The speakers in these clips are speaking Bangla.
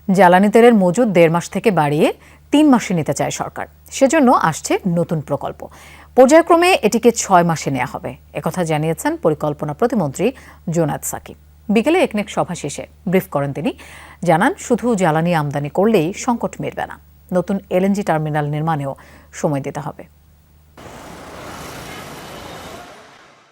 জ্বালানি তেলের মজুদ 1.5 মাস থেকে বাড়িয়ে 3 মাসে নিতে চায় সরকার। সেজন্য আসছে নতুন প্রকল্প। পর্যায়ক্রমে এটিকে 6 মাসে নেওয়া হবে, একথা জানিয়েছেন পরিকল্পনা প্রতিমন্ত্রী জোনায়েদ সাকি। বিকেলে একনেক সভা শেষে ব্রিফ করেন তিনি। জানান, শুধু জ্বালানি আমদানি করলেই সংকট মিটবে না, নতুন এলএনজি টার্মিনাল নির্মাণেও সময় দিতে হবে।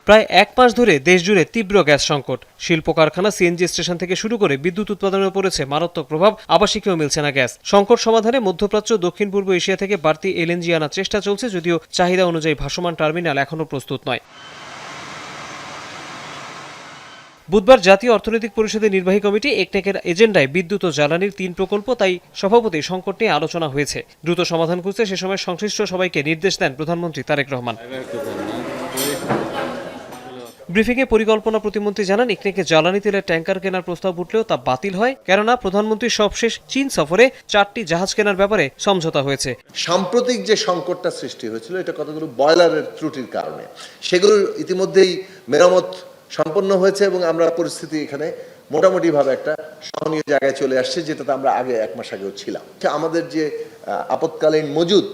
প্রায় 1 মাস ধরে দেশজুড়ে তীব্র গ্যাস সংকট। শিল্প কারখানা, সিএনজি স্টেশন থেকে শুরু করে বিদ্যুৎ উৎপাদনে পড়েছে মারাত্মক প্রভাব। আবাসিকেও মিলছে না গ্যাস। সংকট সমাধানে মধ্যপ্রাচ্য, দক্ষিণ পূর্ব এশিয়া থেকে বাড়তি এলএনজি আনার চেষ্টা চলছে, যদিও চাহিদা অনুযায়ী ভাসমান টার্মিনাল এখনও প্রস্তুত নয়। বুধবার জাতীয় অর্থনৈতিক পরিষদের নির্বাহী কমিটি একনেকের এজেন্ডায় বিদ্যুৎ ও জ্বালানির 3 প্রকল্প, তাই সভাপতি সংকট নিয়ে আলোচনা হয়েছে। দ্রুত সমাধান খুঁজতে সে সময় সংশ্লিষ্ট সবাইকে নির্দেশ দেন প্রধানমন্ত্রী তারেক রহমান। ব্রিফিংয়ে পরিকল্পনা প্রতিমন্ত্রী জানান, একনেকে জ্বালানি তেলের ট্যাঙ্কার কেনার প্রস্তাব উঠলেও তা বাতিল হয়, কেননা প্রধানমন্ত্রীর সবশেষ চীন সফরে 4টি জাহাজ কেনার ব্যাপারে সমঝোতা হয়েছে। সাম্প্রতিক যে সংকটটা সৃষ্টি হয়েছিল, এটা কতগুলো বয়লারের ত্রুটির কারণে, সেগুলো ইতিমধ্যেই মেরামত সম্পন্ন হয়েছে এবং আমরা পরিস্থিতি এখানে মোটামুটিভাবে একটা সহনীয় জায়গায় চলে আসছে, যেটাতে আমরা আগে 1 মাস আগেও ছিলাম। আমাদের যে আপৎকালীন মজুদ,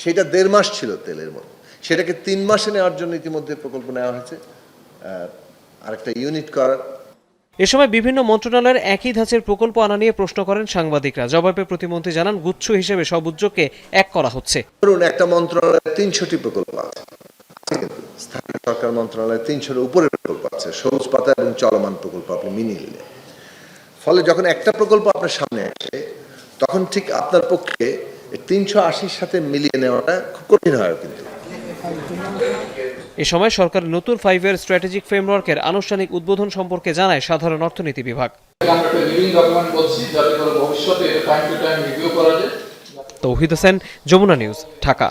সেটা 1.5 মাস ছিল তেলের মধ্যে, সেটাকে 3 মাসে নেওয়ার জন্য ইতিমধ্যে প্রকল্প নেওয়া হয়েছে, আরেকটা ইউনিট করার। এ সময় বিভিন্ন মন্ত্রণালয়ের একই ধাঁচের প্রকল্প আনা নিয়ে প্রশ্ন করেন সাংবাদিকরা। জবাবে প্রতিমন্ত্রী জানান, গুচ্ছ হিসেবে সব উদ্যোগকে এক করা হচ্ছে। ধরুন, একটা মন্ত্রণালয়ে 300টি প্রকল্প আছে, কিন্তু স্থানীয় সরকার মন্ত্রণালয়ে 300-এর উপরে প্রকল্প আছে, সবুজ পাতা এবং চলমান প্রকল্প আপনি মিলিয়ে নিলে। ফলে যখন একটা প্রকল্প আপনার সামনে আসে, তখন ঠিক আপনার পক্ষে 380-র সাথে মিলিয়ে নেওয়াটা খুব কঠিন হয়। কিন্তু এ সময় সরকারের নতুন 5-ইয়ার স্ট্র্যাটেজিক ফ্রেমওয়ার্কের আনুষ্ঠানিক উদ্বোধন সম্পর্কে জানায় সাধারণ অর্থনীতি বিভাগ। তৌহিদ হোসেন, যমুনা নিউজ, ঢাকা।